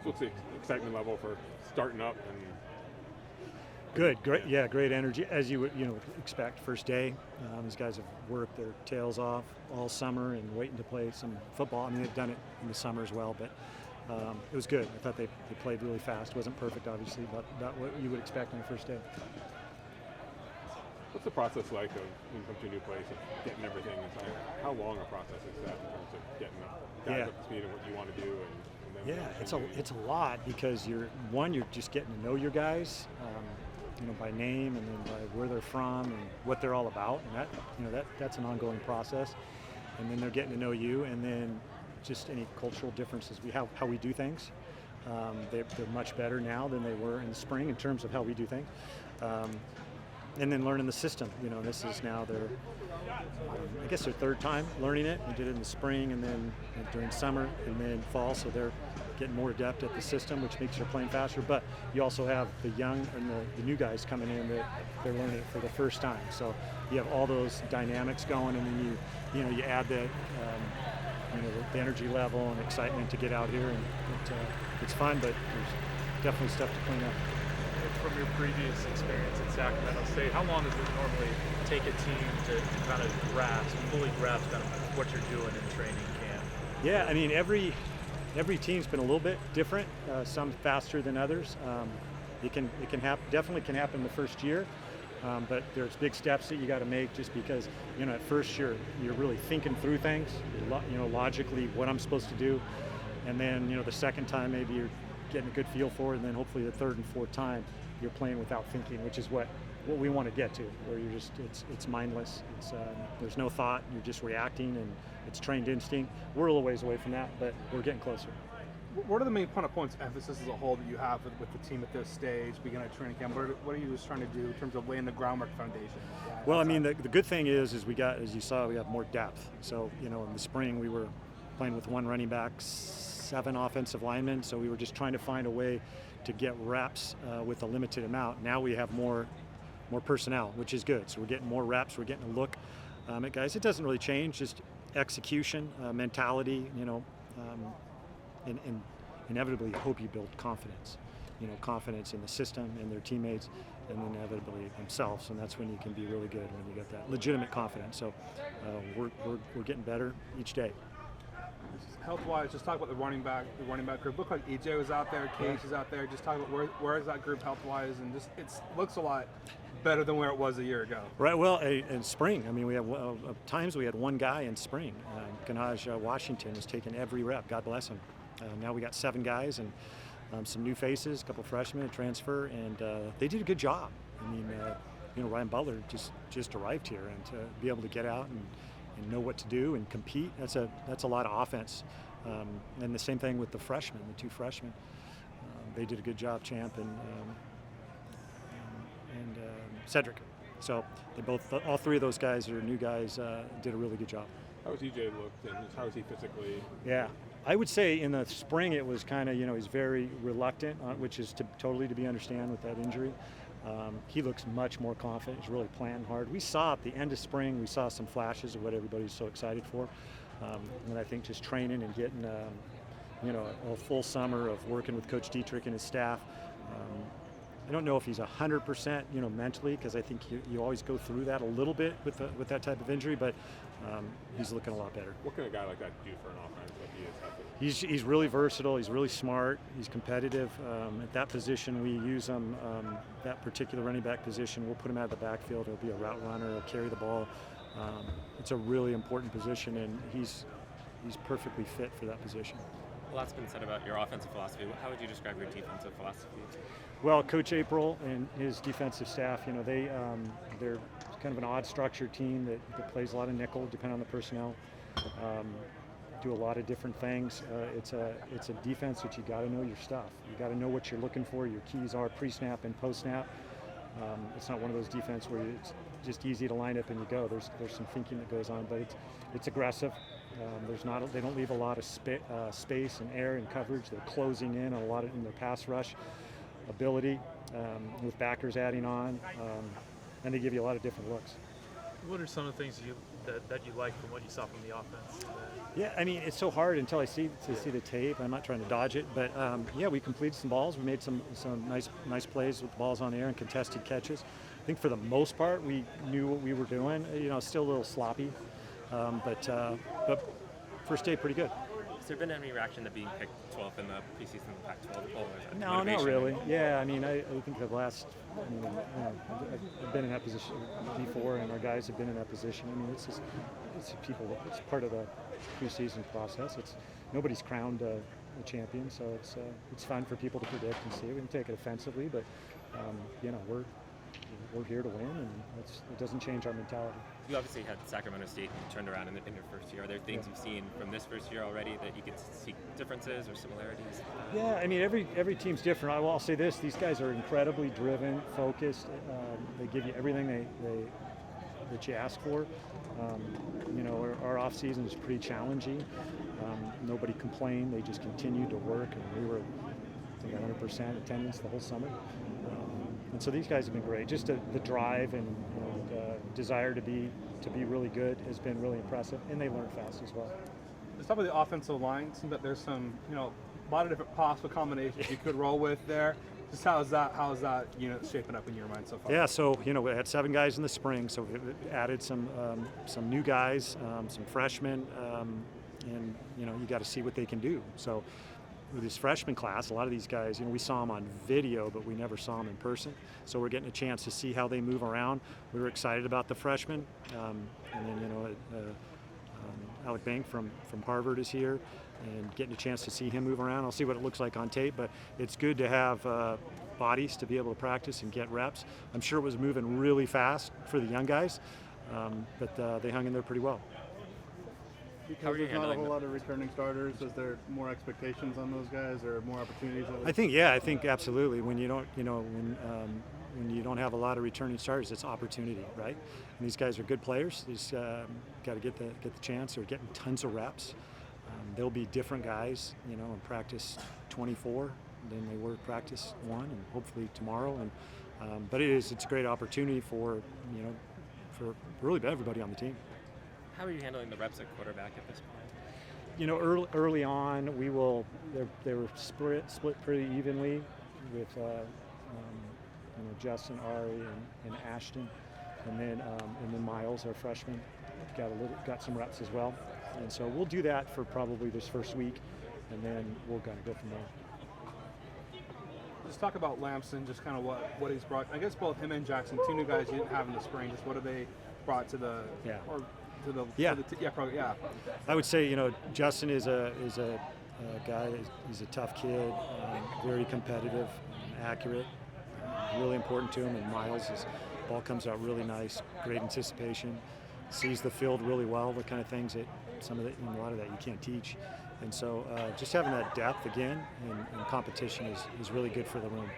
What's the excitement level for starting up? And Good, great, yeah, great energy as you would expect. First day, these guys have worked their tails off all summer and waiting to play some football. I mean, they've done it in the summer as well, but it was good. I thought they played really fast. It wasn't perfect, obviously, but not what you would expect on the first day. what's the process like of when you come to a new place of getting everything inside? How long a process is that in terms of getting guys up to speed and what you want to do? And then It's a lot because you're just getting to know your guys, by name and then by where they're from and what they're all about, and that's an ongoing process. And then they're getting to know you, and then just any cultural differences how we do things. They're much better now than they were in the spring in terms of how we do things. And then learning the system. This is now I guess their third time learning it. We did it in the spring and then during summer and then fall, so they're getting more adept at the system, which makes their playing faster. But you also have the young and the new guys coming in that they're learning it for the first time. So you have all those dynamics going, and then you add that the energy level and excitement to get out here, and it's fun, but there's definitely stuff to clean up. From your previous experience at Sacramento State, how long does it normally take a team to kind of fully grasp kind of what you're doing in training camp? Yeah, I mean, every team's been a little bit different. Some faster than others. It can definitely can happen the first year, but there's big steps that you got to make just because at first you're really thinking through things, logically what I'm supposed to do, and then the second time maybe you're getting a good feel for it, and then hopefully the third and fourth time you're playing without thinking, which is what we want to get to, where you're just it's mindless. There's no thought. You're just reacting, and it's trained instinct. We're a little ways away from that, but we're getting closer. What are the main kind of points of emphasis as a whole that you have with the team at this stage, beginning of training camp? What are you just trying to do in terms of laying the groundwork foundation? Well, I mean, the good thing is we got, as you saw, we have more depth. So in the spring we were playing with one running back, 7 offensive linemen, so we were just trying to find a way to get reps with a limited amount. Now we have more personnel, which is good. So we're getting more reps, we're getting a look at guys. It doesn't really change, just execution, mentality, and inevitably I hope you build confidence. Confidence in the system and their teammates, and inevitably themselves, and that's when you can be really good, when you get that legitimate confidence. So we're getting better each day. Health-wise, just talk about the running back group. Looked like EJ was out there, Cage is out there. Just talk about where is that group health-wise, and just it looks a lot better than where it was a year ago. Right. Well, in spring, I mean, we have times we had one guy in spring. Ganaj Washington was taking every rep. God bless him. Now we got 7 guys and some new faces, a couple freshmen, a transfer, and they did a good job. I mean, Ryan Butler just arrived here, and to be able to get out and know what to do and compete, that's a lot of offense. And the same thing with the 2 freshmen. They did a good job, Champ and Cedric. So all 3 of those guys are new guys, did a really good job. how has EJ looked, and how is he physically? Yeah, I would say in the spring it was kind of he's very reluctant, which is totally to be understand with that injury. He looks much more confident. He's really playing hard. We saw at the end of spring, we saw some flashes of what everybody's so excited for. And I think just training and getting, a full summer of working with Coach Dietrich and his staff. I don't know if he's 100%, mentally, because I think you always go through that a little bit with that type of injury, but he's looking a lot better. What can a guy like that do for an offense if he is healthy? He's really versatile. He's really smart. He's competitive. At that position, we use him. That particular running back position, we'll put him out of the backfield. He'll be a route runner. He'll carry the ball. It's a really important position, and he's perfectly fit for that position. A lot's been said about your offensive philosophy. How would you describe your defensive philosophy? Well, Coach April and his defensive staff, they're kind of an odd structured team that plays a lot of nickel, depending on the personnel. Do a lot of different things. It's a defense that you got to know your stuff. You got to know what you're looking for. Your keys are pre-snap and post-snap. It's not one of those defense where it's just easy to line up and you go. There's some thinking that goes on, but it's aggressive. They don't leave a lot of space and air and coverage. They're closing in on a lot in their pass rush ability, with backers adding on, and they give you a lot of different looks. What are some of the things that you like from what you saw from the offense? Yeah, I mean, it's so hard until I see the tape. I'm not trying to dodge it, but yeah, we completed some balls. We made some nice plays with the balls on air and contested catches. I think for the most part, we knew what we were doing. You know, still a little sloppy, but first day pretty good. Has there been any reaction to being picked 12th in the preseason of the Pac-12? Or is that No, not motivation? really. Yeah, I mean, I think the last, I've been in that position before, and our guys have been in that position. I mean, it's it's part of the preseason process. Nobody's crowned a champion, so it's fun for people to predict and see. We can take it offensively, but we're here to win, and it doesn't change our mentality. You obviously had Sacramento State turned around in your first year. Are there things you've seen from this first year already that you could see differences or similarities? Yeah, I mean, every team's different. I'll say this: these guys are incredibly driven, focused. They give you everything that you ask for. Our off season is pretty challenging. Nobody complained. They just continued to work, and we were, I think, 100% attendance the whole summer. And so these guys have been great. Just the drive and desire to be really good has been really impressive, and they learn fast as well. Let's talk about the offensive line. Seems that there's some, a lot of different possible combinations you could roll with there. Just how's that unit shaping up in your mind so far? Yeah, so we had 7 guys in the spring, so we added some new guys, some freshmen, and you got to see what they can do. So with this freshman class, a lot of these guys, we saw them on video, but we never saw them in person. So we're getting a chance to see how they move around. We were excited about the freshmen, and then Alec Bank from Harvard is here, and getting a chance to see him move around. I'll see what it looks like on tape, but it's good to have bodies to be able to practice and get reps. I'm sure it was moving really fast for the young guys, but they hung in there pretty well. Because there's not a whole lot of returning starters, is there more expectations on those guys or more opportunities? I think absolutely. When you don't, when you don't have a lot of returning starters, it's opportunity, right? And these guys are good players. They just got to get the chance. They're getting tons of reps. They'll be different guys, in practice 24 than they were practice 1, and hopefully tomorrow. And but it's a great opportunity for really everybody on the team. How are you handling the reps at quarterback at this point? Early on, they were split pretty evenly with Justin, Ari, and Ashton, and then Miles, our freshman, got some reps as well. And so we'll do that for probably this first week, and then we'll kind of go from there. Just talk about Lamson, just kind of what he's brought. I guess both him and Jackson, 2 new guys you didn't have in the spring. Just what have they brought to the program? I would say Justin is a guy. He's a tough kid, very competitive, accurate, really important to him. And Miles, his ball comes out really nice, great anticipation, sees the field really well. The kind of things that a lot of that you can't teach. And so just having that depth again and competition is really good for the room.